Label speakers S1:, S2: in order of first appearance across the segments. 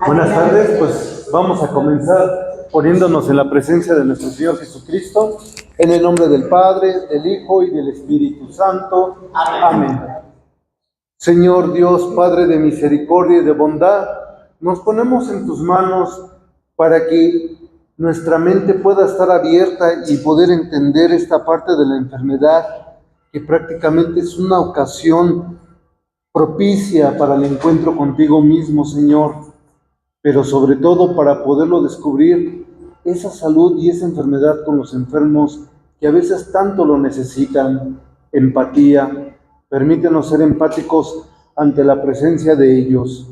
S1: Buenas tardes, pues vamos a comenzar poniéndonos en la presencia de nuestro Señor Jesucristo, en el nombre del Padre, del Hijo y del Espíritu Santo. Amén. Señor Dios, Padre de misericordia y de bondad, nos ponemos en tus manos para que nuestra mente pueda estar abierta y poder entender esta parte de la enfermedad, que prácticamente es una ocasión propicia para el encuentro contigo mismo, Señor, pero sobre todo para poderlo descubrir, esa salud y esa enfermedad con los enfermos que a veces tanto lo necesitan. Empatía, permítenos ser empáticos ante la presencia de ellos.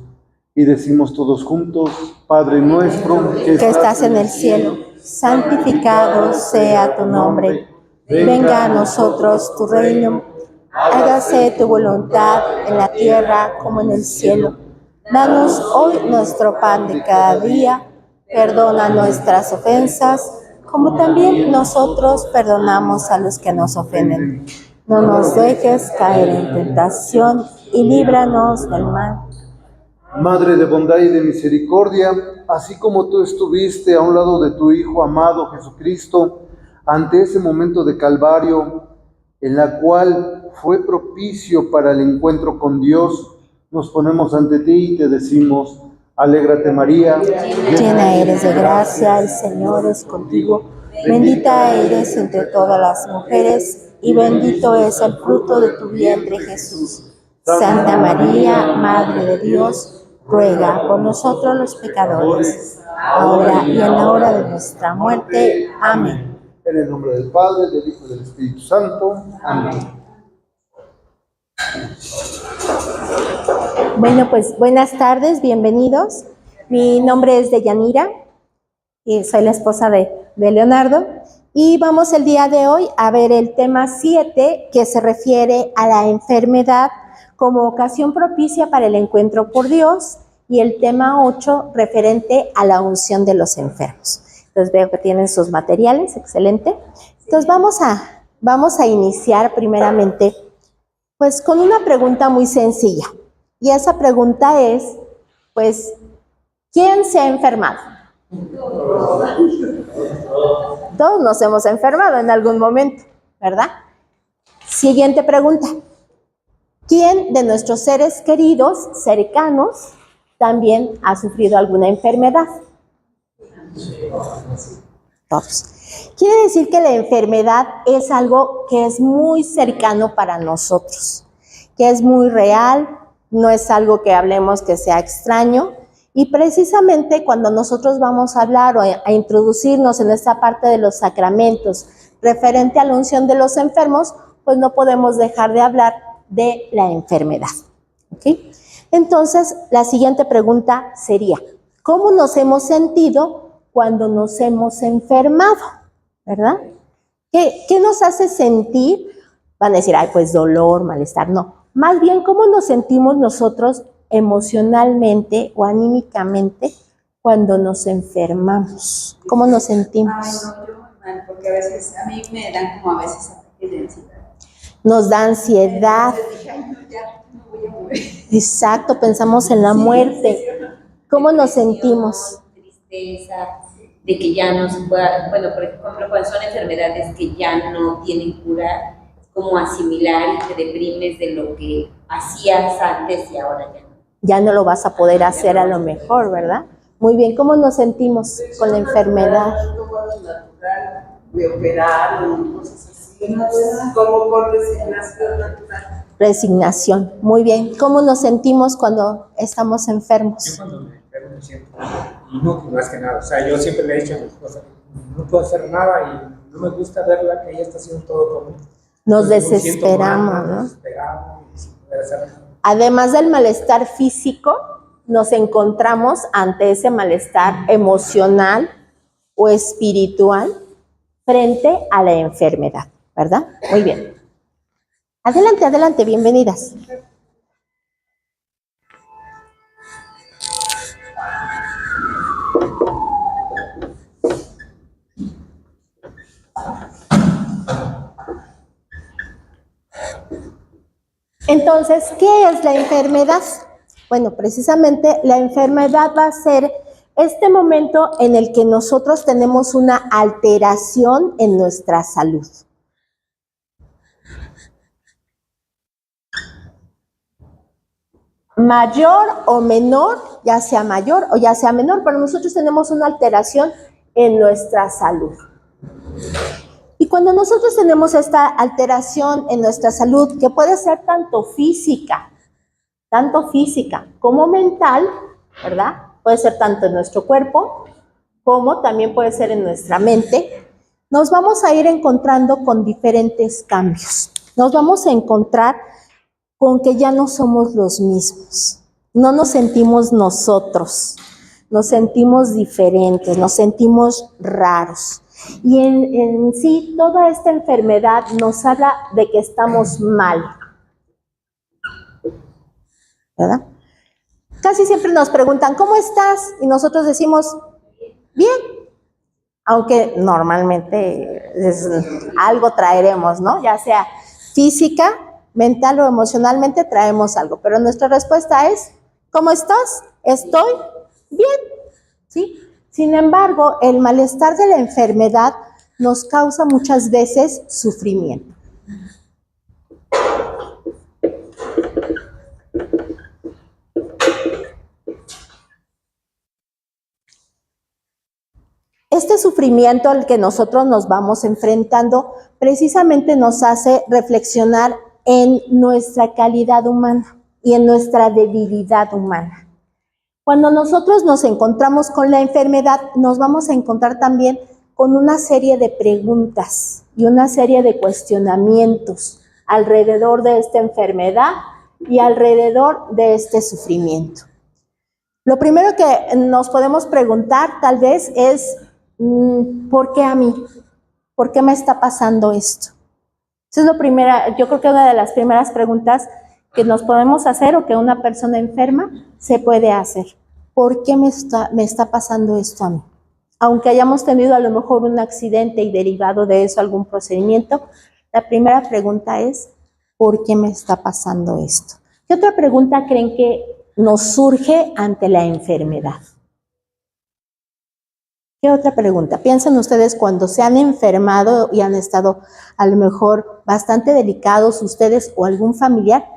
S1: Y decimos todos juntos: Padre nuestro que estás en el cielo, santificado sea tu nombre. Venga a nosotros tu reino. Hágase tu voluntad en la tierra como en el cielo. Danos hoy nuestro pan de cada día. Perdona nuestras ofensas, como también nosotros perdonamos a los que nos ofenden. No nos dejes caer en tentación y líbranos del mal. Madre de bondad y de misericordia, así como tú estuviste a un lado de tu Hijo amado Jesucristo, ante ese momento de Calvario, en la cual fue propicio para el encuentro con Dios, nos ponemos ante ti y te decimos: alégrate María,
S2: llena eres de gracia, el Señor es contigo, bendita eres entre todas las mujeres, y bendito es el fruto de tu vientre Jesús. Santa María, Madre de Dios, ruega por nosotros los pecadores, ahora y en la hora de nuestra muerte. Amén.
S1: En el nombre del Padre, del Hijo y del Espíritu Santo. Amén.
S2: Bueno, pues buenas tardes, bienvenidos. Mi nombre es Deyanira y soy la esposa de Leonardo. Y vamos el día de hoy a ver el tema 7, que se refiere a la enfermedad como ocasión propicia para el encuentro por Dios, y el tema 8 referente a la unción de los enfermos. Entonces veo que tienen sus materiales, excelente. Entonces vamos a iniciar primeramente pues con una pregunta muy sencilla. Y esa pregunta es, pues, ¿quién se ha enfermado? Todos nos hemos enfermado en algún momento, ¿verdad? Siguiente pregunta. ¿Quién de nuestros seres queridos, cercanos, también ha sufrido alguna enfermedad? Todos. Quiere decir que la enfermedad es algo que es muy cercano para nosotros, que es muy real, no es algo que hablemos que sea extraño, y precisamente cuando nosotros vamos a hablar o a introducirnos en esta parte de los sacramentos referente a la unción de los enfermos, pues no podemos dejar de hablar de la enfermedad. ¿Okay? Entonces, la siguiente pregunta sería, ¿cómo nos hemos sentido cuando nos hemos enfermado? ¿Verdad? ¿Qué nos hace sentir? Van a decir, ay, pues dolor, malestar. No, más bien, ¿cómo nos sentimos nosotros emocionalmente o anímicamente cuando nos enfermamos? ¿Cómo nos sentimos?
S3: Ay, no, yo mal, porque a veces a mí me dan como a veces ataques de ansiedad.
S2: Nos da ansiedad.
S3: Ay, no, ya no voy a morir.
S2: Exacto, pensamos en la muerte. ¿Cómo nos sentimos?
S4: Tristeza, de que ya no se pueda, bueno, por ejemplo, cuando son enfermedades que ya no tienen cura, es como asimilar y te deprimes de lo que hacías antes y ahora ya no.
S2: Ya no lo vas a poder hacer a lo mejor, ¿verdad? Muy bien, ¿cómo nos sentimos con la enfermedad?
S3: De operar o cosas así, como por resignación natural.
S2: Resignación, muy bien. ¿Cómo nos sentimos cuando estamos enfermos?
S5: Yo cuando me enfermo me siento inútil más que nada. O sea, yo siempre le he dicho a mi esposa, no puedo hacer nada y no me gusta verla que ella está haciendo todo por mí.
S2: Nos desesperamos, ¿no?
S5: Desesperamos y sin poder hacer nada.
S2: Además del malestar físico, nos encontramos ante ese malestar emocional o espiritual frente a la enfermedad, ¿verdad? Muy bien. Adelante, adelante, bienvenidas. Entonces, ¿qué es la enfermedad? Bueno, precisamente la enfermedad va a ser este momento en el que nosotros tenemos una alteración en nuestra salud. Mayor o menor, ya sea mayor o ya sea menor, pero nosotros tenemos una alteración en nuestra salud. Y cuando nosotros tenemos esta alteración en nuestra salud, que puede ser tanto física como mental, ¿verdad? Puede ser tanto en nuestro cuerpo como también puede ser en nuestra mente, nos vamos a ir encontrando con diferentes cambios. Nos vamos a encontrar con que ya no somos los mismos. No nos sentimos nosotros, nos sentimos diferentes, nos sentimos raros. Y en sí, toda esta enfermedad nos habla de que estamos mal, ¿verdad? Casi siempre nos preguntan, ¿cómo estás? Y nosotros decimos, bien, aunque normalmente algo traeremos, ¿no? Ya sea física, mental o emocionalmente traemos algo, pero nuestra respuesta es, ¿cómo estás? Estoy bien, ¿sí? Sin embargo, el malestar de la enfermedad nos causa muchas veces sufrimiento. Este sufrimiento al que nosotros nos vamos enfrentando precisamente nos hace reflexionar en nuestra calidad humana y en nuestra debilidad humana. Cuando nosotros nos encontramos con la enfermedad, nos vamos a encontrar también con una serie de preguntas y una serie de cuestionamientos alrededor de esta enfermedad y alrededor de este sufrimiento. Lo primero que nos podemos preguntar tal vez es, ¿por qué a mí? ¿Por qué me está pasando esto? Esa es lo primera, yo creo que una de las primeras preguntas que nos podemos hacer o que una persona enferma se puede hacer. ¿Por qué me está pasando esto a mí? Aunque hayamos tenido a lo mejor un accidente y derivado de eso algún procedimiento, la primera pregunta es, ¿por qué me está pasando esto? ¿Qué otra pregunta creen que nos surge ante la enfermedad? ¿Qué otra pregunta? Piensen ustedes cuando se han enfermado y han estado a lo mejor bastante delicados ustedes o algún familiar,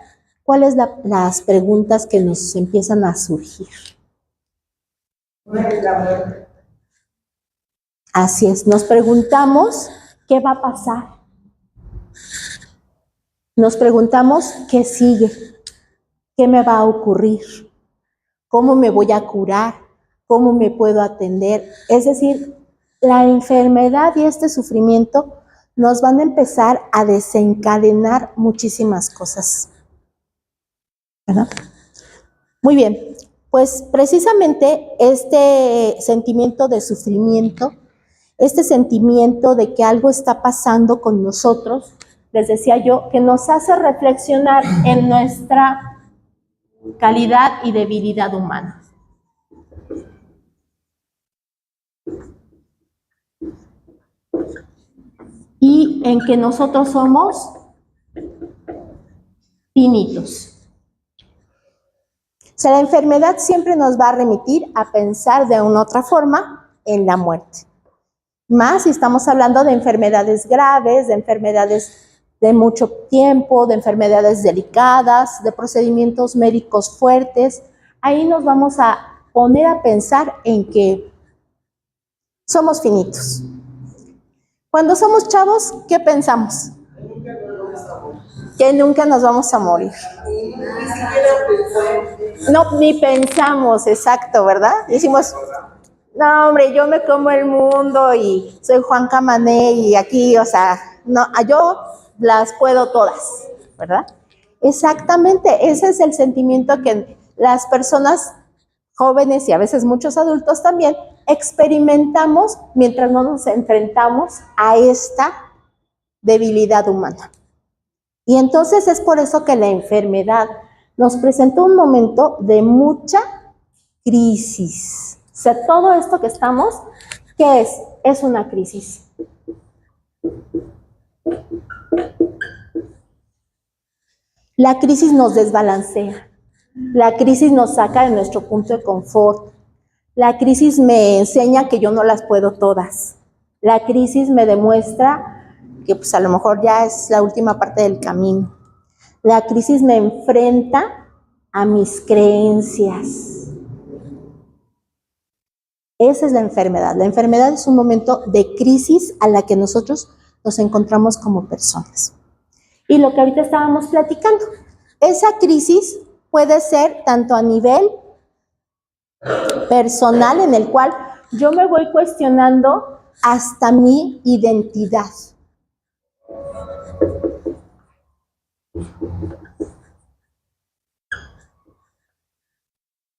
S2: ¿cuáles las preguntas que nos empiezan a surgir? Así es, nos preguntamos qué va a pasar. Nos preguntamos qué sigue, qué me va a ocurrir, cómo me voy a curar, cómo me puedo atender. Es decir, la enfermedad y este sufrimiento nos van a empezar a desencadenar muchísimas cosas, ¿verdad? Muy bien, pues precisamente este sentimiento de sufrimiento, este sentimiento de que algo está pasando con nosotros, les decía yo, que nos hace reflexionar en nuestra calidad y debilidad humana. Y en que nosotros somos finitos. O sea, la enfermedad siempre nos va a remitir a pensar de una u otra forma en la muerte. Más si estamos hablando de enfermedades graves, de enfermedades de mucho tiempo, de enfermedades delicadas, de procedimientos médicos fuertes. Ahí nos vamos a poner a pensar en que somos finitos. Cuando somos chavos, ¿qué pensamos? Que nunca nos vamos a morir. No, ni pensamos, exacto, ¿verdad? Decimos, no, hombre, yo me como el mundo y soy Juan Camané y aquí, o sea, no, yo las puedo todas, ¿verdad? Exactamente, ese es el sentimiento que las personas jóvenes y a veces muchos adultos también experimentamos mientras no nos enfrentamos a esta debilidad humana. Y entonces es por eso que la enfermedad nos presenta un momento de mucha crisis. O sea, todo esto que estamos, ¿qué es? Es una crisis. La crisis nos desbalancea, La crisis nos saca de nuestro punto de confort. La crisis me enseña que yo no las puedo todas. La crisis me demuestra que pues a lo mejor ya es la última parte del camino. La crisis me enfrenta a mis creencias. Esa es la enfermedad. La enfermedad es un momento de crisis a la que nosotros nos encontramos como personas. Y lo que ahorita estábamos platicando, esa crisis puede ser tanto a nivel personal, en el cual yo me voy cuestionando hasta mi identidad.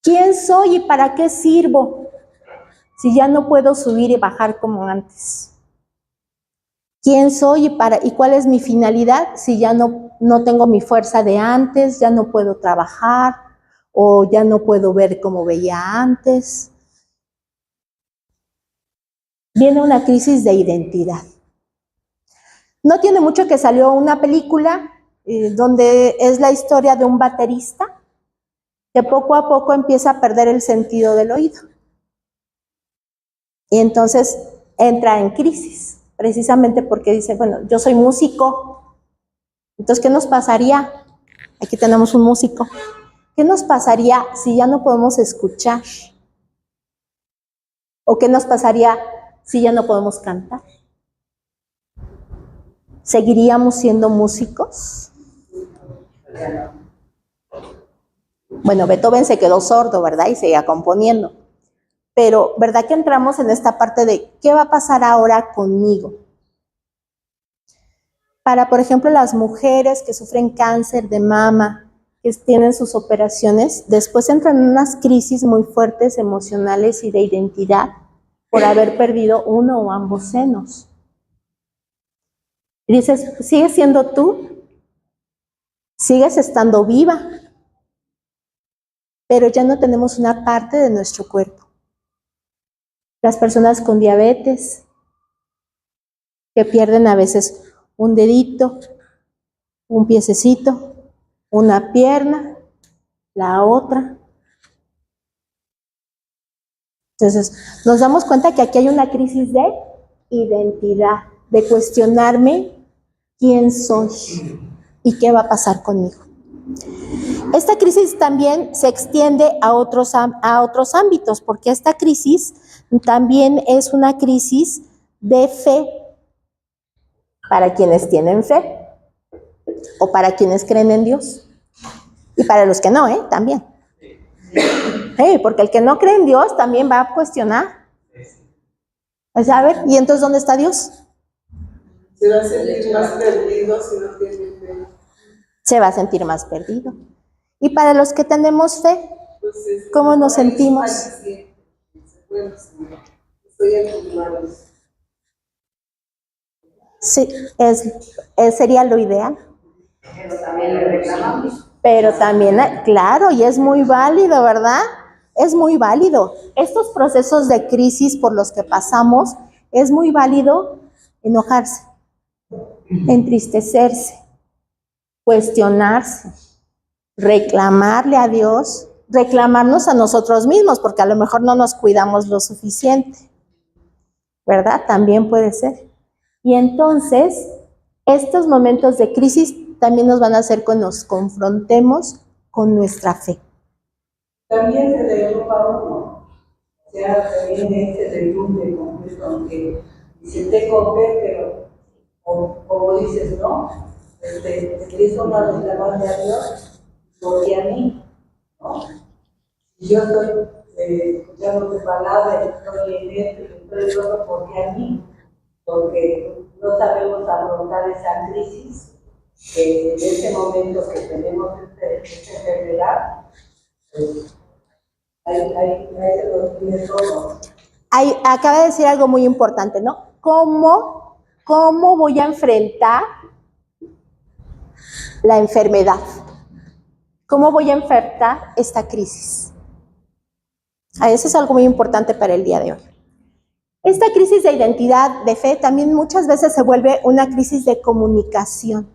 S2: ¿Quién soy y para qué sirvo si ya no puedo subir y bajar como antes? ¿Quién soy y cuál es mi finalidad si ya no tengo mi fuerza de antes, ya no puedo trabajar o ya no puedo ver como veía antes? Viene una crisis de identidad. No tiene mucho que salió una película donde es la historia de un baterista que poco a poco empieza a perder el sentido del oído. Y entonces entra en crisis, precisamente porque dice, bueno, yo soy músico, entonces, ¿qué nos pasaría? Aquí tenemos un músico. ¿Qué nos pasaría si ya no podemos escuchar? ¿O qué nos pasaría si ya no podemos cantar? ¿Seguiríamos siendo músicos? Bueno, Beethoven se quedó sordo, ¿verdad? Y seguía componiendo. Pero, ¿verdad que entramos en esta parte de qué va a pasar ahora conmigo? Para, por ejemplo, las mujeres que sufren cáncer de mama, que tienen sus operaciones, después entran en unas crisis muy fuertes emocionales y de identidad por haber perdido uno o ambos senos. Y dices, ¿sigues siendo tú? ¿Sigues estando viva? Pero ya no tenemos una parte de nuestro cuerpo. Las personas con diabetes, que pierden a veces un dedito, un piececito, una pierna, la otra. Entonces, nos damos cuenta que aquí hay una crisis de identidad, de cuestionarme quién soy y qué va a pasar conmigo. Esta crisis también se extiende a otros ámbitos, porque esta crisis también es una crisis de fe para quienes tienen fe o para quienes creen en Dios. Y para los que no, también. Porque el que no cree en Dios también va a cuestionar. O sea, a ver, ¿y entonces dónde está Dios?
S6: Se va a sentir más perdido si no tiene fe.
S2: Se va a sentir más perdido. Y para los que tenemos fe,
S6: Pues
S2: ¿cómo nos sentimos?
S6: Bueno, estoy en tus manos.
S2: Sí, sería lo ideal.
S3: Pero también le reclamamos.
S2: Pero también, claro, y es muy válido, ¿verdad? Es muy válido. Estos procesos de crisis por los que pasamos, es muy válido enojarse, entristecerse, cuestionarse, reclamarle a Dios, reclamarnos a nosotros mismos, porque a lo mejor no nos cuidamos lo suficiente, ¿verdad? También puede ser. Y entonces, estos momentos de crisis también nos van a hacer que nos confrontemos con nuestra fe.
S6: También se derrumba uno. O sea, también se derrumbe completo, aunque dice tengo fe, pero como dices, ¿no? Empiezo a reclamarle a Dios, porque a mí, ¿no? Si yo estoy escuchando tu palabra, estoy en esto, estoy en otro, porque a mí, porque no sabemos afrontar esa crisis, que en ese momento que tenemos esta enfermedad, pues, ahí se nos tiene todo.
S2: Acaba de decir algo muy importante, ¿no? ¿Cómo voy a enfrentar la enfermedad? ¿Cómo voy a enfrentar esta crisis? Eso es algo muy importante para el día de hoy. Esta crisis de identidad, de fe, también muchas veces se vuelve una crisis de comunicación.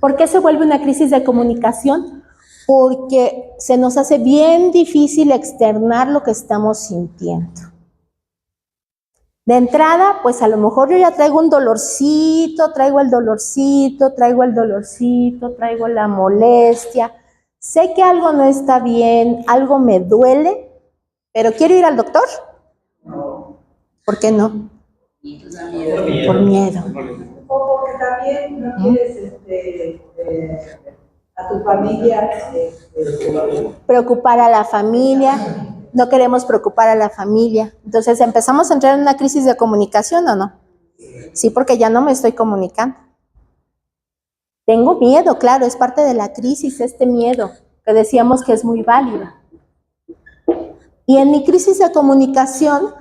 S2: ¿Por qué se vuelve una crisis de comunicación? Porque se nos hace bien difícil externar lo que estamos sintiendo. De entrada, pues a lo mejor yo ya traigo un dolorcito, traigo el dolorcito, traigo el dolorcito, traigo la molestia. Sé que algo no está bien, algo me duele, pero ¿quiero ir al doctor?
S6: No.
S2: ¿Por qué no? Por miedo.
S6: O porque también no quieres a tu familia.
S2: Preocupar a la familia, no queremos preocupar a la familia. Entonces empezamos a entrar en una crisis de comunicación, ¿o no? Sí, porque ya no me estoy comunicando. Tengo miedo, claro, es parte de la crisis, este miedo, que decíamos que es muy válido. Y en mi crisis de comunicación,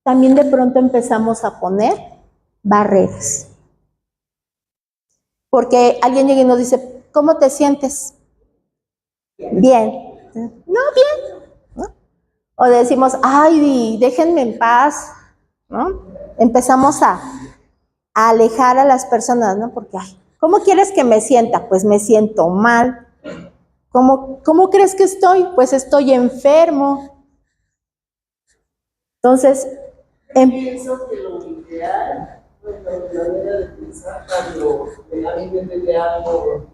S2: también de pronto empezamos a poner barreras. Porque alguien llega y nos dice, ¿cómo te sientes? Bien. No, bien. ¿No? O decimos, ay, déjenme en paz, ¿no? Empezamos a alejar a las personas, ¿no? Porque, ay, ¿cómo quieres que me sienta? Pues me siento mal. ¿Cómo crees que estoy? Pues estoy enfermo. Entonces,
S7: pienso que lo ideal, pues la manera de pensar, cuando a mí me duele algo,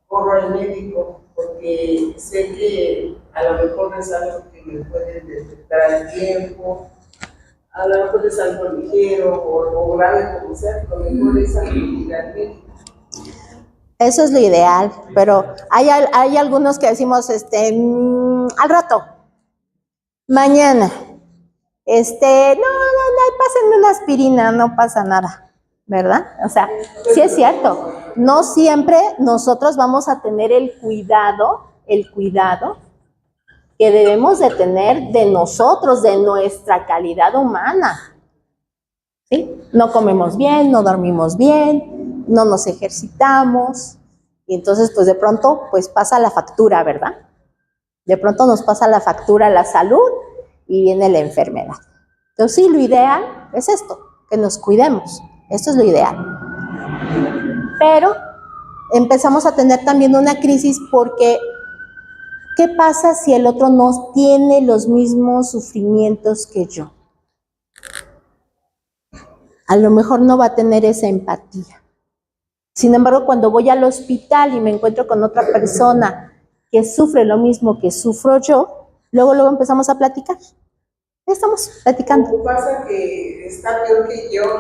S7: corro al médico, porque sé que a lo mejor es algo que me puede detectar al tiempo, a lo mejor es algo ligero o grave como sea, lo mejor es algo ir al médico.
S2: eso es lo ideal, pero hay algunos que decimos, al rato, mañana, pásenme una aspirina, no pasa nada, ¿verdad? O sea, sí es cierto, no siempre nosotros vamos a tener el cuidado que debemos de tener de nosotros, de nuestra calidad humana, ¿sí? No comemos bien, no dormimos bien, no nos ejercitamos, y entonces pues de pronto pues pasa la factura, ¿verdad? De pronto nos pasa la factura la salud y viene la enfermedad. Entonces sí, lo ideal es esto, que nos cuidemos, esto es lo ideal. Pero empezamos a tener también una crisis porque ¿qué pasa si el otro no tiene los mismos sufrimientos que yo? A lo mejor no va a tener esa empatía. Sin embargo, cuando voy al hospital y me encuentro con otra persona que sufre lo mismo que sufro yo, luego empezamos a platicar. Estamos platicando.
S7: Lo que pasa que está peor que yo,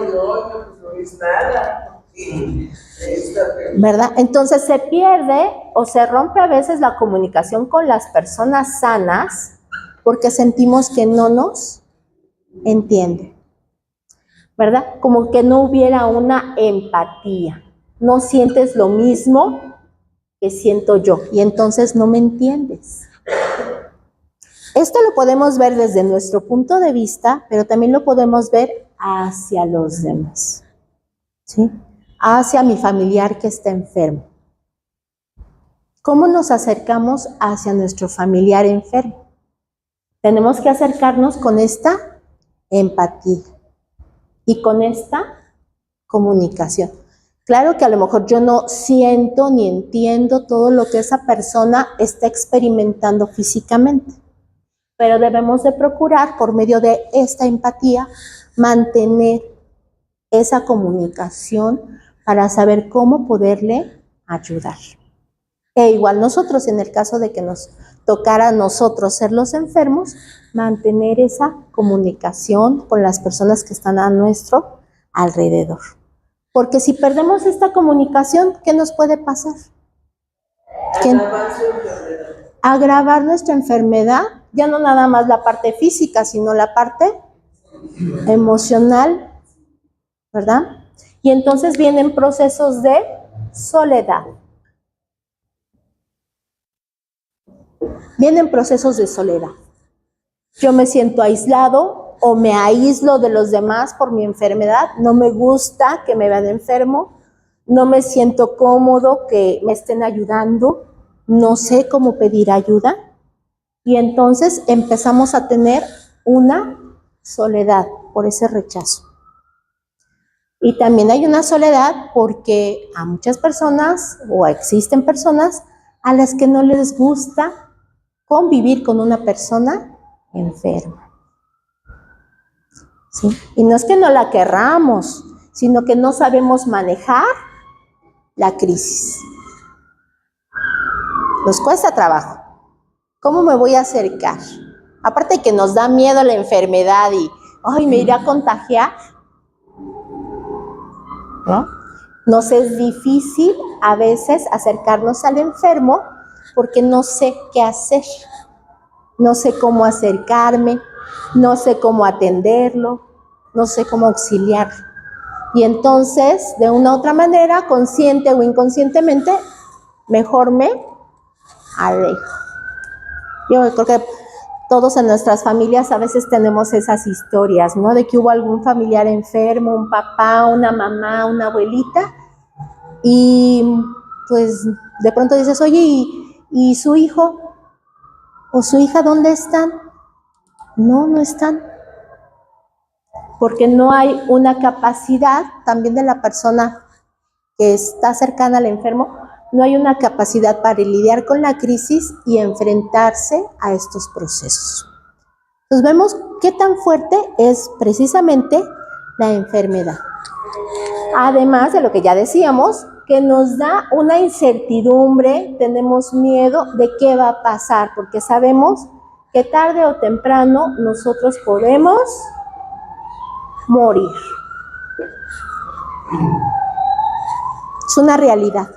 S7: no es nada. Está peor.
S2: ¿Verdad? Entonces se pierde o se rompe a veces la comunicación con las personas sanas porque sentimos que no nos entienden, ¿verdad? Como que no hubiera una empatía. No sientes lo mismo que siento yo y entonces no me entiendes. Esto lo podemos ver desde nuestro punto de vista, pero también lo podemos ver hacia los demás, ¿sí? Hacia mi familiar que está enfermo. ¿Cómo nos acercamos hacia nuestro familiar enfermo? Tenemos que acercarnos con esta empatía y con esta comunicación. Claro que a lo mejor yo no siento ni entiendo todo lo que esa persona está experimentando físicamente, pero debemos de procurar por medio de esta empatía mantener esa comunicación para saber cómo poderle ayudar. E igual nosotros, en el caso de que nos tocara a nosotros ser los enfermos, mantener esa comunicación con las personas que están a nuestro alrededor. Porque si perdemos esta comunicación, ¿qué nos puede pasar? Agravar nuestra enfermedad, ya no nada más la parte física, sino la parte emocional, ¿verdad? Y entonces vienen procesos de soledad. Vienen procesos de soledad. Yo me siento aislado o me aíslo de los demás por mi enfermedad. No me gusta que me vean enfermo. No me siento cómodo que me estén ayudando. No sé cómo pedir ayuda. Y entonces empezamos a tener una soledad por ese rechazo. Y también hay una soledad porque a muchas personas o existen personas a las que no les gusta convivir con una persona enferma. ¿Sí? Y no es que no la querramos, sino que no sabemos manejar la crisis. Nos cuesta trabajo. ¿Cómo me voy a acercar? Aparte que nos da miedo la enfermedad y, ay, me iré a contagiar, ¿no? Nos es difícil a veces acercarnos al enfermo porque no sé qué hacer, no sé cómo acercarme, no sé cómo atenderlo, no sé cómo auxiliarlo. Y entonces, de una u otra manera, consciente o inconscientemente, mejor me alejo. Yo creo que todos en nuestras familias a veces tenemos esas historias, ¿no? De que hubo algún familiar enfermo, un papá, una mamá, una abuelita, y pues de pronto dices, oye, ¿y su hijo o su hija dónde están? No, no están. Porque no hay una capacidad también de la persona que está cercana al enfermo, no hay una capacidad para lidiar con la crisis y enfrentarse a estos procesos. Entonces vemos qué tan fuerte es precisamente la enfermedad. Además de lo que ya decíamos, que nos da una incertidumbre, tenemos miedo de qué va a pasar, porque sabemos que tarde o temprano nosotros podemos morir. Es una realidad.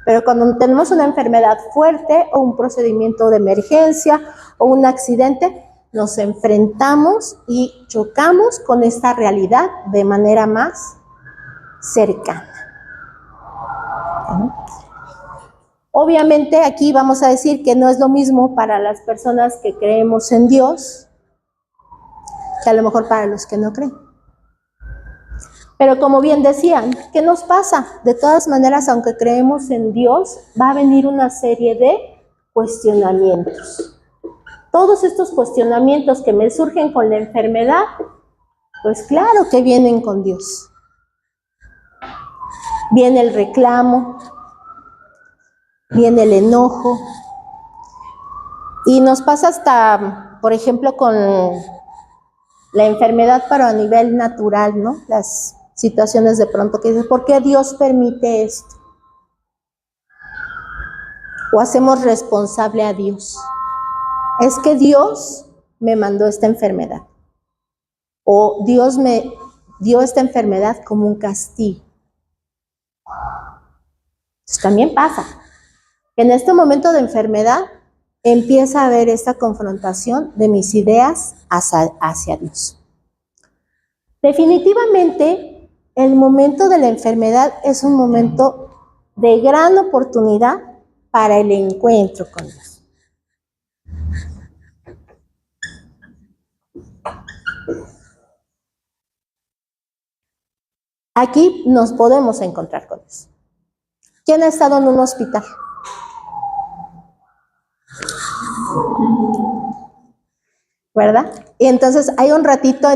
S2: Pero cuando tenemos una enfermedad fuerte o un procedimiento de emergencia o un accidente, nos enfrentamos y chocamos con esta realidad de manera más cercana. Obviamente aquí vamos a decir que no es lo mismo para las personas que creemos en Dios que a lo mejor para los que no creen. Pero como bien decían, ¿qué nos pasa? De todas maneras, aunque creemos en Dios, va a venir una serie de cuestionamientos. Todos estos cuestionamientos que me surgen con la enfermedad, pues claro que vienen con Dios. Viene el reclamo, viene el enojo, y nos pasa hasta, por ejemplo, con la enfermedad, pero a nivel natural, ¿no? Las situaciones de pronto que dices, ¿por qué Dios permite esto? O hacemos responsable a Dios. Es que Dios me mandó esta enfermedad. O Dios me dio esta enfermedad como un castigo. Entonces, también pasa. En este momento de enfermedad empieza a haber esta confrontación de mis ideas hacia Dios. Definitivamente, el momento de la enfermedad es un momento de gran oportunidad para el encuentro con Dios. Aquí nos podemos encontrar con Dios. ¿Quién ha estado en un hospital? ¿Verdad? Y entonces hay un ratito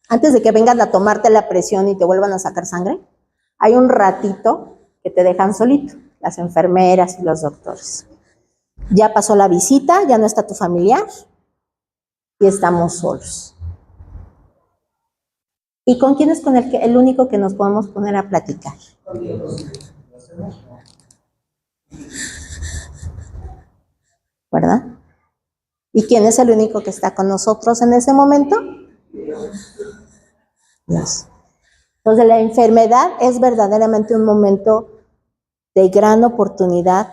S2: antes de que vengan a tomarte la presión y te vuelvan a sacar sangre, hay un ratito que te dejan solito, las enfermeras y los doctores. Ya pasó la visita, ya no está tu familiar y estamos solos. ¿Y con quién es con el único que nos podemos poner a platicar? ¿Verdad? ¿Y quién es el único que está con nosotros en ese momento? Dios. Entonces la enfermedad es verdaderamente un momento de gran oportunidad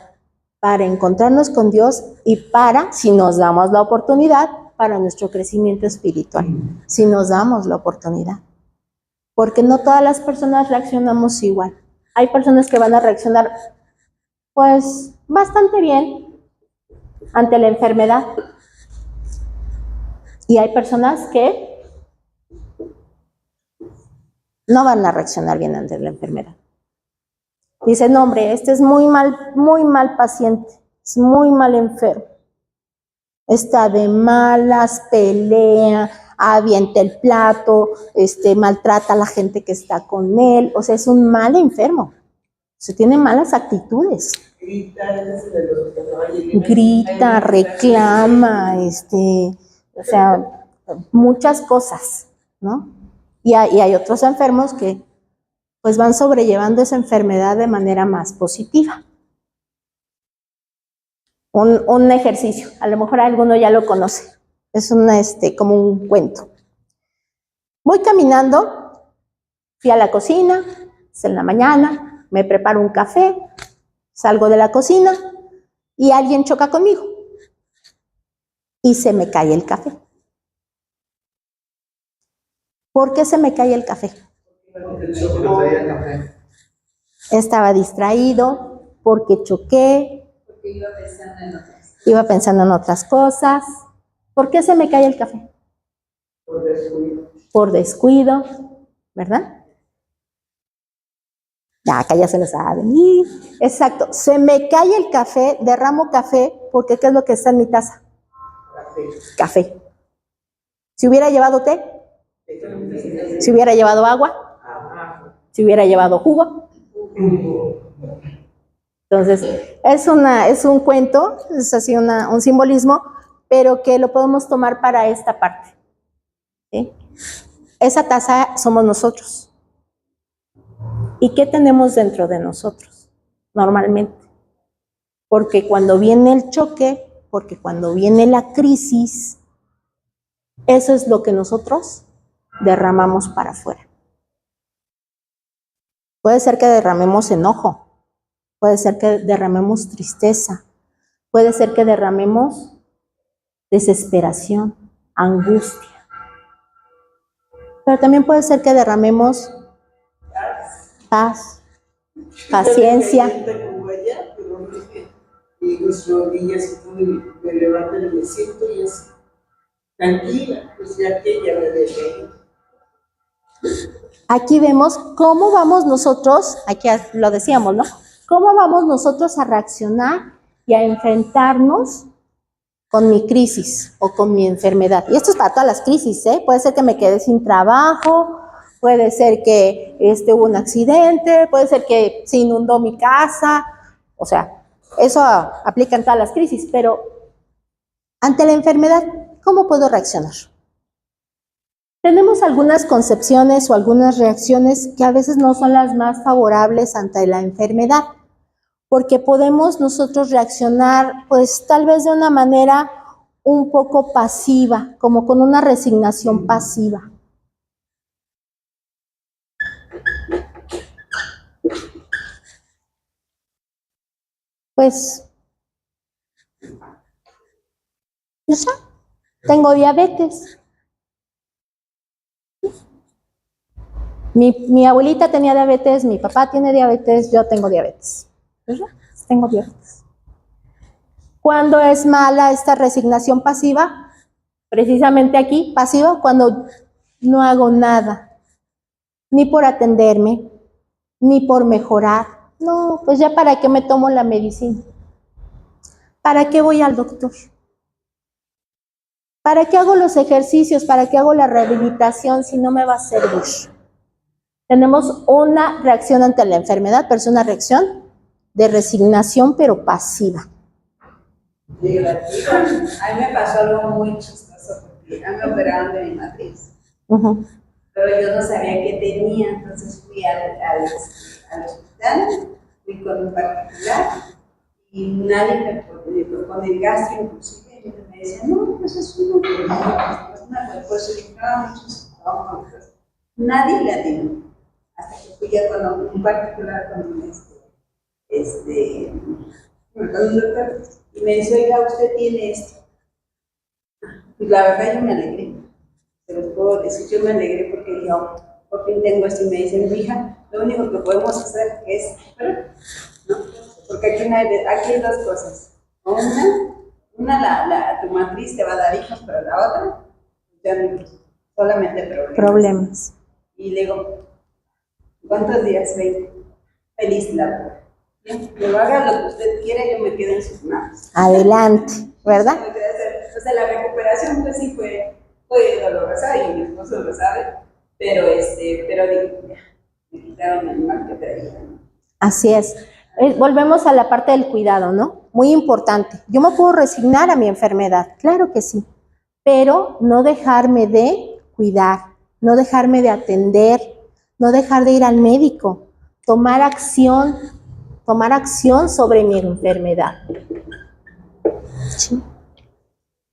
S2: para encontrarnos con Dios y para, si nos damos la oportunidad, para nuestro crecimiento espiritual, si nos damos la oportunidad. Porque no todas las personas reaccionamos igual. Hay personas que van a reaccionar, pues, bastante bien ante la enfermedad. Y hay personas que no van a reaccionar bien ante la enfermedad. Dicen, no, hombre, este es muy mal paciente, es muy mal enfermo. Está de malas, pelea, avienta el plato, maltrata a la gente que está con él, o sea, es un mal enfermo, se tiene malas actitudes. Grita, reclama, o sea, muchas cosas, ¿no? Y hay otros enfermos que pues van sobrellevando esa enfermedad de manera más positiva. Un ejercicio, a lo mejor alguno ya lo conoce, es como un cuento. Voy caminando, fui a la cocina, es en la mañana, me preparo un café, salgo de la cocina y alguien choca conmigo y se me cae el café. ¿Por qué se me cae el café? Estaba distraído, porque choqué,
S3: Porque
S2: iba pensando en otras cosas. ¿Por qué se me cae el café? Por descuido, ¿verdad? Ya, acá ya se lo saben. Exacto, se me cae el café, derramo café, porque ¿qué es lo que está en mi taza? Café. Si hubiera llevado té, si hubiera llevado agua, si hubiera llevado jugo. Entonces, es un cuento, es así un simbolismo, pero que lo podemos tomar para esta parte. ¿Sí? Esa taza somos nosotros. ¿Y qué tenemos dentro de nosotros? Normalmente. Porque cuando viene el choque, porque cuando viene la crisis, eso es lo que nosotros derramamos para afuera. Puede ser que derramemos enojo, puede ser que derramemos tristeza, puede ser que derramemos desesperación, angustia. Pero también puede ser que derramemos paz, paciencia.
S7: Y mis rodillas y todo, y me levantan y me siento y es tranquila, pues ya que ya me dejé.
S2: Aquí vemos cómo vamos nosotros, aquí lo decíamos, ¿no? ¿Cómo vamos nosotros a reaccionar y a enfrentarnos con mi crisis o con mi enfermedad? Y esto es para todas las crisis, ¿eh? Puede ser que me quede sin trabajo, puede ser que hubo un accidente, puede ser que se inundó mi casa, o sea, eso aplica en todas las crisis, pero ante la enfermedad, ¿cómo puedo reaccionar? Tenemos algunas concepciones o algunas reacciones que a veces no son las más favorables ante la enfermedad, porque podemos nosotros reaccionar, pues tal vez de una manera un poco pasiva, como con una resignación pasiva. Pues, no sé, tengo diabetes. Mi abuelita tenía diabetes, mi papá tiene diabetes, yo tengo diabetes. ¿Verdad? Tengo diabetes. ¿Cuándo es mala esta resignación pasiva? Precisamente aquí, pasiva, cuando no hago nada, ni por atenderme, ni por mejorar. No, pues ya para qué me tomo la medicina. ¿Para qué voy al doctor? ¿Para qué hago los ejercicios? ¿Para qué hago la rehabilitación si no me va a servir? Tenemos una reacción ante la enfermedad, pero es una reacción de resignación, pero pasiva.
S3: A mí me pasó algo muy chistoso, porque a mí me operaron de mi matriz. Pero yo no sabía qué tenía, entonces fui al hospital, fui con un particular, y nadie me propone el gastro, inclusive, y me decía, no, pues es una cuerposidad, muchos trabajos. Nadie la dio. Hasta que fui ya con un particular, con un doctor, y me dice, oiga, usted tiene esto. Y la verdad yo me alegré, se los puedo decir, yo me alegré porque yo por fin tengo esto, y me dicen, hija, lo único que podemos hacer es, ¿no? Porque aquí hay dos cosas. Una tu matriz te va a dar hijos, pero la otra, ya solamente problemas. Y le digo, ¿cuántos días? 20. Feliz labor. Pero haga lo que usted quiera, yo me quedo en sus manos.
S2: Adelante, ¿verdad?
S3: O sea, la recuperación pues sí fue Oye, no lo sabe y mi esposo lo sabe, pero digo, ya, me quitaron el mal que traía, ¿no?
S2: Así es. Volvemos a la parte del cuidado, ¿no? Muy importante. Yo me puedo resignar a mi enfermedad, claro que sí, pero no dejarme de cuidar, no dejarme de atender, no dejar de ir al médico, tomar acción sobre mi enfermedad. Sí.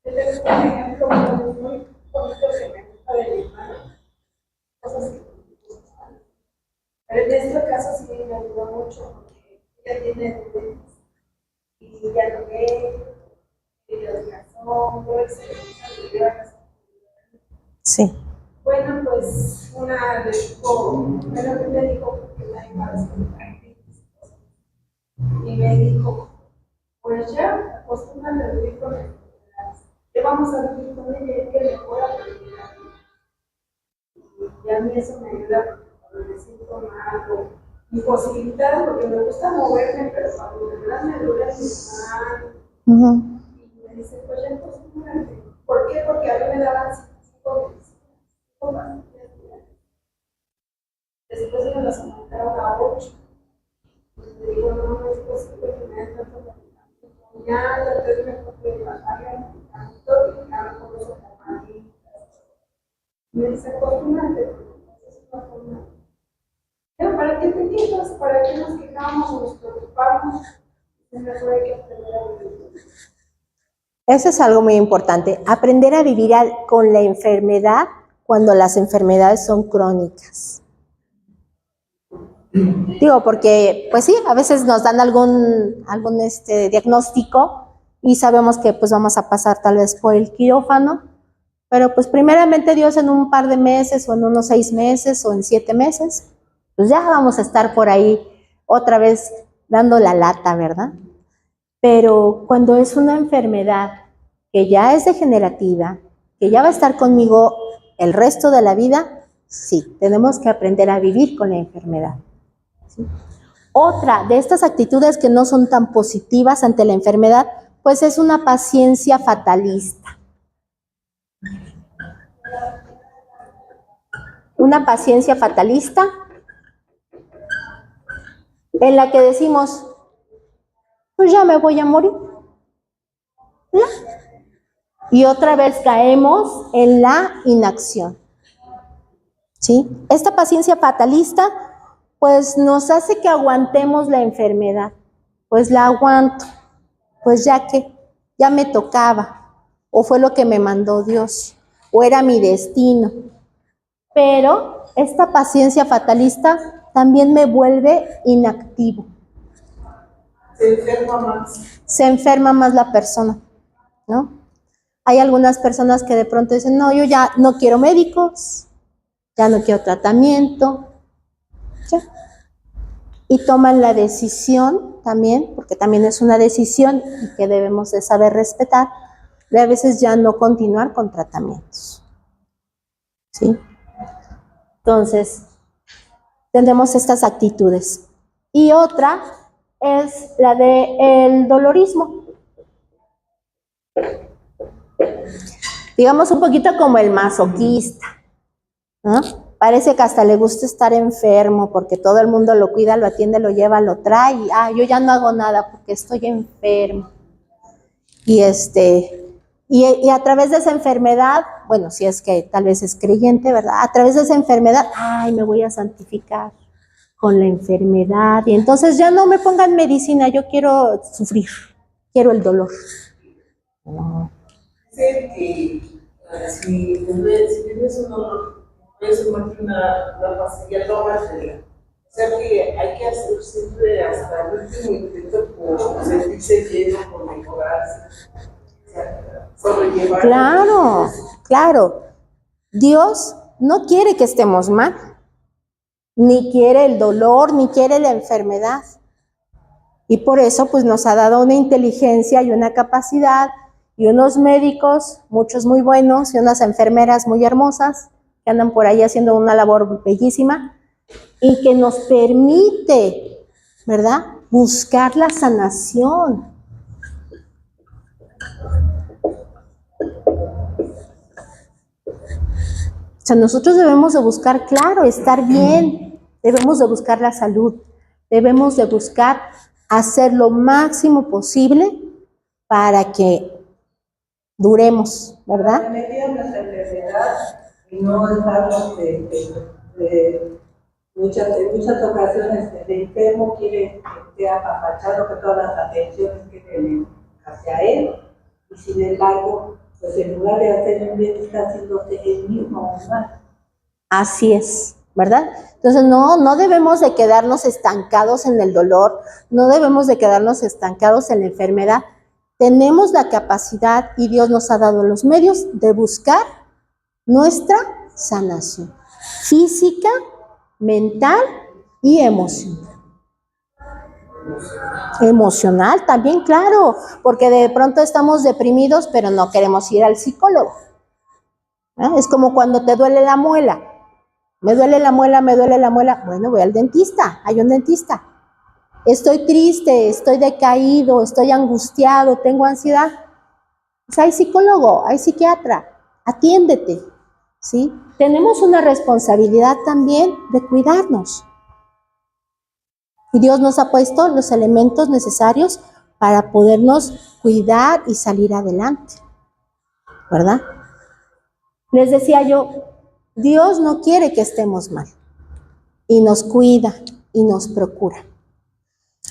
S6: Yo tengo un ejemplo muy bonito que me gusta de mi hermana, cosas que me gustan. Pero en este caso sí me ayudó mucho porque ella tiene diabetes y ya lo ve, ella de razón, todo eso,
S2: Sí.
S6: bueno, pues una le dijo, primero que me dijo, porque la embarazó y me dijo, pues ya, acostúmate a vivir con él. ¿Qué vamos a vivir con ella? Es que mejor aprender a vivir. Y a mí eso me ayuda porque cuando me siento mal o imposibilitada, porque me gusta moverme, pero cuando de verdad me duele mi mal, y me dice, pues ya acostúmate. ¿Por qué? Porque a mí me daban 5 pastillas diarias. Después me las aumentaron a 8. Y le digo, no, no es posible que me den tanto medicamento. Ya, entonces me puedo bajar el medicamento y ya me pongo pomaditas. Me dice, acostúmate, es una forma. Pero ¿para qué te quejas? ¿Para qué nos quejamos o nos preocupamos? Es mejor hay que aprender a vivir.
S2: Eso es algo muy importante, aprender a vivir con la enfermedad cuando las enfermedades son crónicas. Digo, porque, pues sí, a veces nos dan algún diagnóstico y sabemos que pues vamos a pasar tal vez por el quirófano, pero pues primeramente Dios en un par de meses o en unos 6 meses o en 7 meses, pues ya vamos a estar por ahí otra vez dando la lata, ¿verdad? Pero cuando es una enfermedad que ya es degenerativa, que ya va a estar conmigo el resto de la vida, sí, tenemos que aprender a vivir con la enfermedad. ¿Sí? Otra de estas actitudes que no son tan positivas ante la enfermedad, pues es una paciencia fatalista. Una paciencia fatalista en la que decimos, pues ya me voy a morir. ¿Ya? Y otra vez caemos en la inacción. ¿Sí? Esta paciencia fatalista pues nos hace que aguantemos la enfermedad. Pues la aguanto, pues ya me tocaba, o fue lo que me mandó Dios, o era mi destino. Pero esta paciencia fatalista también me vuelve inactivo.
S6: Se enferma más.
S2: Se enferma más la persona, ¿no? Hay algunas personas que de pronto dicen, no, yo ya no quiero médicos, ya no quiero tratamiento, ya. Y toman la decisión también, porque también es una decisión y que debemos de saber respetar, de a veces ya no continuar con tratamientos. ¿Sí? Entonces, tendremos estas actitudes. Y otra es la del dolorismo. Digamos un poquito como el masoquista, ¿no? Parece que hasta le gusta estar enfermo porque todo el mundo lo cuida, lo atiende, lo lleva, lo trae y yo ya no hago nada porque estoy enfermo. Y a través de esa enfermedad, bueno, si es que tal vez es creyente, ¿verdad? A través de esa enfermedad, me voy a santificar con la enfermedad y entonces ya no me pongan medicina, yo quiero sufrir, quiero el dolor. No.
S7: Sé que si tienes un dolor, puedes tomarte una pastilla, tómatela. O sea que hay que hacer siempre hasta el último intento por sentirse bien o por mejorarse. O sea, sobrellevar.
S2: Claro. Dios no quiere que estemos mal, ni quiere el dolor, ni quiere la enfermedad. Y por eso pues nos ha dado una inteligencia y una capacidad y unos médicos, muchos muy buenos, y unas enfermeras muy hermosas que andan por ahí haciendo una labor bellísima y que nos permite, ¿verdad?, buscar la sanación. O sea, nosotros debemos de buscar, claro, estar bien, debemos de buscar la salud, debemos de buscar hacer lo máximo posible para que duremos, ¿verdad?
S6: Remedio a nuestra enfermedad y no estarnos en muchas ocasiones el enfermo quiere que sea apapachado, que todas las atenciones queden hacia él, y sin embargo, pues en lugar de hacer un bien, está haciéndose él mismo un mal.
S2: Así es, ¿verdad? Entonces no debemos de quedarnos estancados en el dolor, no debemos de quedarnos estancados en la enfermedad. Tenemos la capacidad y Dios nos ha dado los medios de buscar nuestra sanación física, mental y emocional. Emocional también, claro, porque de pronto estamos deprimidos, pero no queremos ir al psicólogo. Es como cuando te duele la muela. Me duele la muela, bueno, voy al dentista, hay un dentista. Estoy triste, estoy decaído, estoy angustiado, tengo ansiedad. Pues hay psicólogo, hay psiquiatra, atiéndete, ¿sí? Tenemos una responsabilidad también de cuidarnos. Y Dios nos ha puesto los elementos necesarios para podernos cuidar y salir adelante, ¿verdad? Les decía yo, Dios no quiere que estemos mal y nos cuida y nos procura.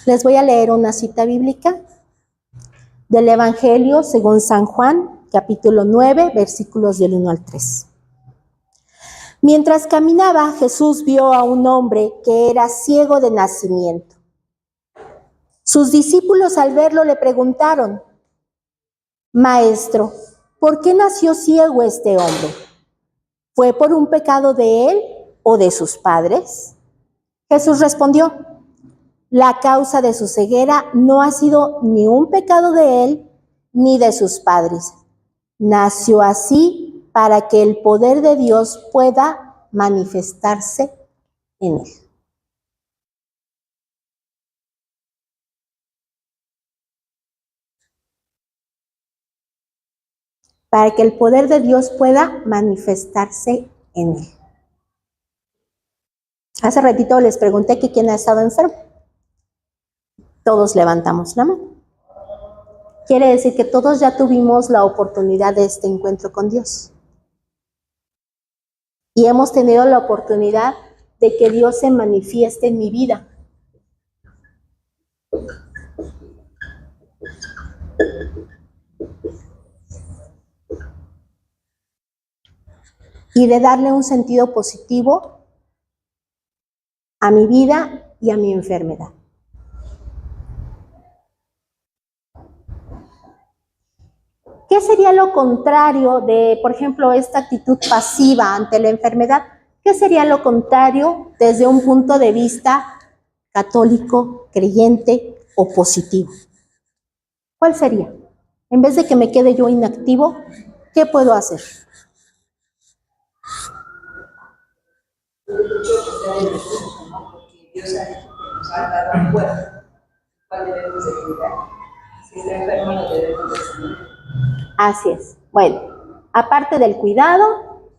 S2: Les voy a leer una cita bíblica del Evangelio según San Juan, capítulo 9, versículos del 1 al 3. Mientras caminaba, Jesús vio a un hombre que era ciego de nacimiento. Sus discípulos al verlo le preguntaron: Maestro, ¿por qué nació ciego este hombre? ¿Fue por un pecado de él o de sus padres? Jesús respondió: La causa de su ceguera no ha sido ni un pecado de él ni de sus padres. Nació así para que el poder de Dios pueda manifestarse en él. Para que el poder de Dios pueda manifestarse en él. Hace ratito les pregunté que quién ha estado enfermo. Todos levantamos la mano. Quiere decir que todos ya tuvimos la oportunidad de este encuentro con Dios. Y hemos tenido la oportunidad de que Dios se manifieste en mi vida. Y de darle un sentido positivo a mi vida y a mi enfermedad. ¿Qué sería lo contrario de, por ejemplo, esta actitud pasiva ante la enfermedad? ¿Qué sería lo contrario desde un punto de vista católico, creyente o positivo? ¿Cuál sería? En vez de que me quede yo inactivo, ¿qué puedo hacer?
S3: Porque Dios ha dicho que nos ha dado un cuerpo, cual debemos de cuidar. Si está enfermo, lo debemos de sanar.
S2: Así es. Bueno, aparte del cuidado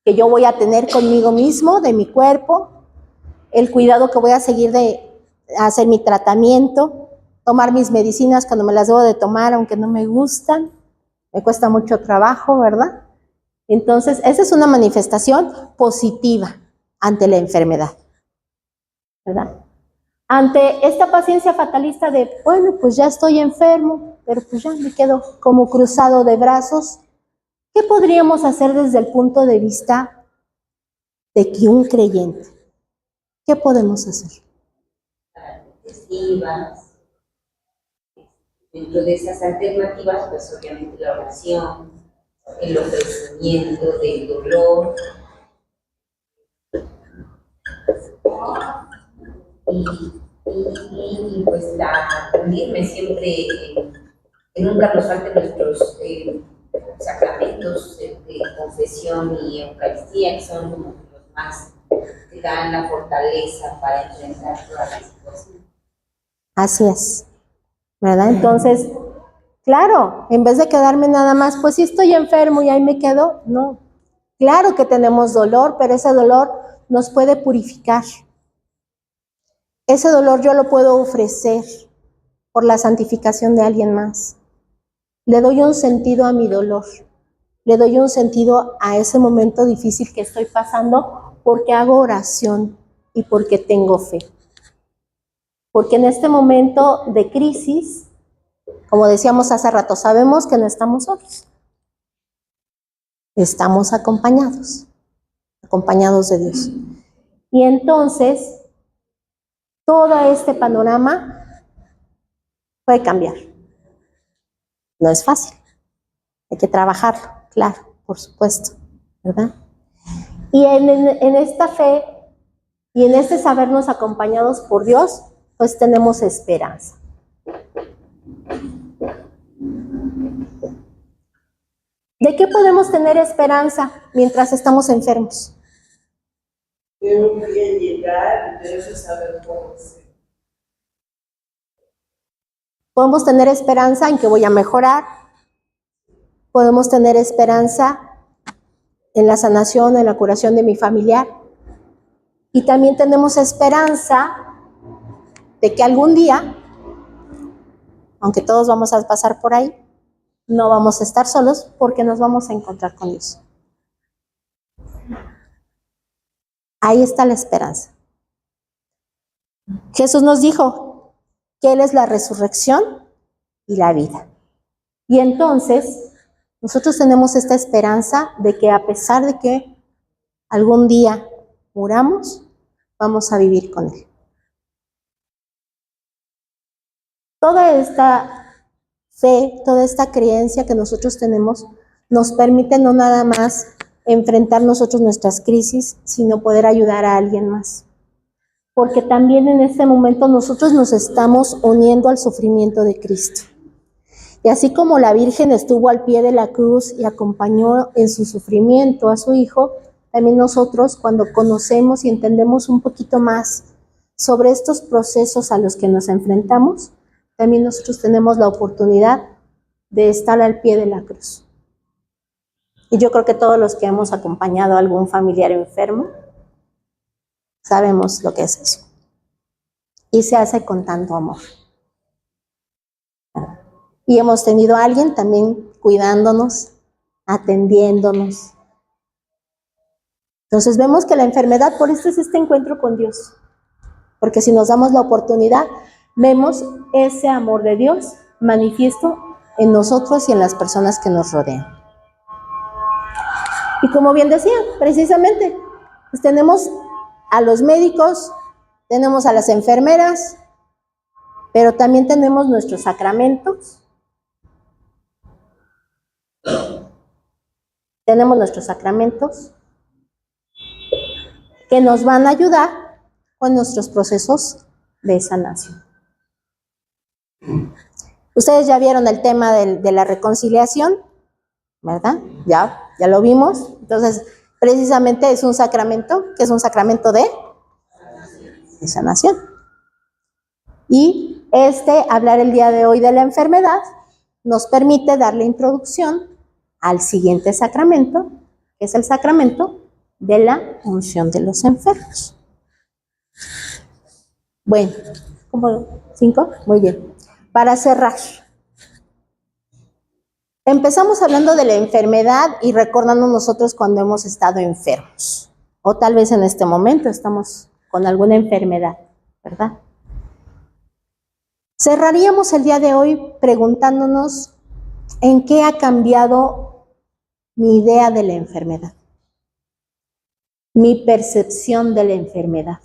S2: que yo voy a tener conmigo mismo, de mi cuerpo, el cuidado que voy a seguir de hacer mi tratamiento, tomar mis medicinas cuando me las debo de tomar, aunque no me gustan, me cuesta mucho trabajo, ¿verdad? Entonces, esa es una manifestación positiva ante la enfermedad, ¿verdad? Ante esta paciencia fatalista de, bueno, pues ya estoy enfermo, pero pues ya me quedo como cruzado de brazos, ¿qué podríamos hacer desde el punto de vista de que un creyente? ¿Qué podemos hacer?
S4: Dentro de esas alternativas, pues obviamente la oración, el ofrecimiento del dolor, y pues unirme siempre que nunca nos falten nuestros sacramentos de confesión y Eucaristía, que son como los más que dan la fortaleza para enfrentar todas las situaciones.
S2: Así es, ¿verdad? Entonces, claro, en vez de quedarme nada más, pues si estoy enfermo y ahí me quedo, no. Claro que tenemos dolor, pero ese dolor nos puede purificar. Ese dolor yo lo puedo ofrecer por la santificación de alguien más. Le doy un sentido a mi dolor. Le doy un sentido a ese momento difícil que estoy pasando porque hago oración y porque tengo fe. Porque en este momento de crisis, como decíamos hace rato, sabemos que no estamos solos. Estamos acompañados de Dios. Y entonces, todo este panorama puede cambiar. No es fácil. Hay que trabajarlo, claro, por supuesto, ¿verdad? Y en esta fe y en este sabernos acompañados por Dios, pues tenemos esperanza. ¿De qué podemos tener esperanza mientras estamos enfermos?
S7: De un día llegar y debes saber cómo ser.
S2: Podemos tener esperanza en que voy a mejorar. Podemos tener esperanza en la sanación, en la curación de mi familiar. Y también tenemos esperanza de que algún día, aunque todos vamos a pasar por ahí, no vamos a estar solos porque nos vamos a encontrar con Dios. Ahí está la esperanza. Jesús nos dijo que Él es la resurrección y la vida. Y entonces, nosotros tenemos esta esperanza de que a pesar de que algún día muramos, vamos a vivir con Él. Toda esta fe, toda esta creencia que nosotros tenemos, nos permite no nada más enfrentar nosotros nuestras crisis, sino poder ayudar a alguien más. Porque también en este momento nosotros nos estamos uniendo al sufrimiento de Cristo. Y así como la Virgen estuvo al pie de la cruz y acompañó en su sufrimiento a su Hijo, también nosotros cuando conocemos y entendemos un poquito más sobre estos procesos a los que nos enfrentamos, también nosotros tenemos la oportunidad de estar al pie de la cruz. Y yo creo que todos los que hemos acompañado a algún familiar enfermo, sabemos lo que es eso. Y se hace con tanto amor. Y hemos tenido a alguien también cuidándonos, atendiéndonos. Entonces vemos que la enfermedad, por esto es este encuentro con Dios. Porque si nos damos la oportunidad, vemos ese amor de Dios manifiesto en nosotros y en las personas que nos rodean. Y como bien decía, precisamente, pues tenemos a los médicos, tenemos a las enfermeras, pero también tenemos nuestros sacramentos. Tenemos nuestros sacramentos que nos van a ayudar con nuestros procesos de sanación. Ustedes ya vieron el tema de la reconciliación, ¿verdad? Ya lo vimos. Entonces, precisamente es un sacramento, que es un sacramento de sanación. Y hablar el día de hoy de la enfermedad nos permite darle introducción al siguiente sacramento, que es el sacramento de la unción de los enfermos. Bueno, ¿como 5? Muy bien. Para cerrar, empezamos hablando de la enfermedad y recordando nosotros cuando hemos estado enfermos, o tal vez en este momento estamos con alguna enfermedad, ¿verdad? Cerraríamos el día de hoy preguntándonos en qué ha cambiado mi idea de la enfermedad, mi percepción de la enfermedad.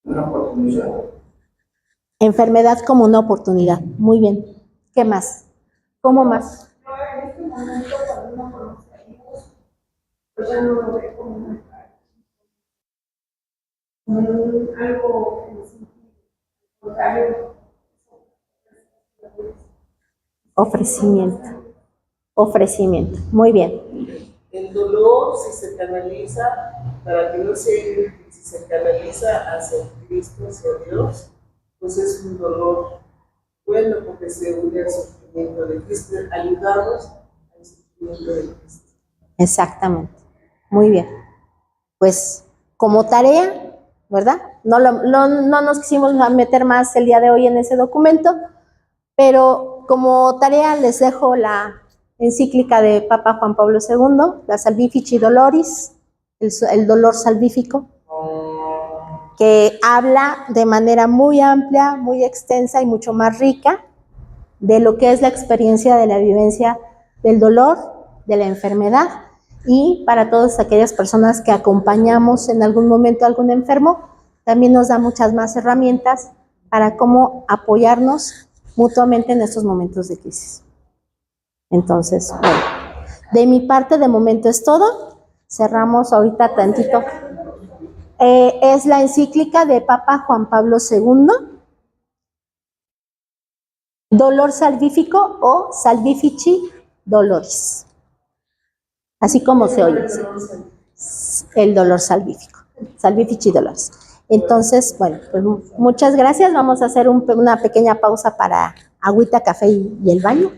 S7: Una oportunidad.
S2: Enfermedad como una oportunidad. Muy bien. ¿Qué más? ¿Cómo más?
S6: En este momento, cuando uno conoce a Dios, pues ya no lo ve como una algo en sí, contrario.
S2: Ofrecimiento. Muy bien.
S7: El dolor, si se canaliza, para que no se, si se canaliza hacia Cristo, hacia Dios, pues es un dolor bueno porque se une al sufrimiento de Cristo, ayudarnos al sufrimiento de Cristo.
S2: Exactamente. Muy bien. Pues como tarea, ¿verdad? No nos quisimos meter más el día de hoy en ese documento, pero como tarea les dejo la encíclica de Papa Juan Pablo II, la Salvifici Doloris, el dolor salvífico, que habla de manera muy amplia, muy extensa y mucho más rica de lo que es la experiencia de la vivencia del dolor, de la enfermedad, y para todas aquellas personas que acompañamos en algún momento a algún enfermo, también nos da muchas más herramientas para cómo apoyarnos mutuamente en estos momentos de crisis. Entonces, bueno, de mi parte de momento es todo. Cerramos ahorita tantito. Es la encíclica de Papa Juan Pablo II, Dolor salvífico o Salvifici Doloris. Así como se oye, el dolor salvífico, Salvifici Doloris. Entonces, bueno, pues muchas gracias. Vamos a hacer una pequeña pausa para agüita, café y el baño.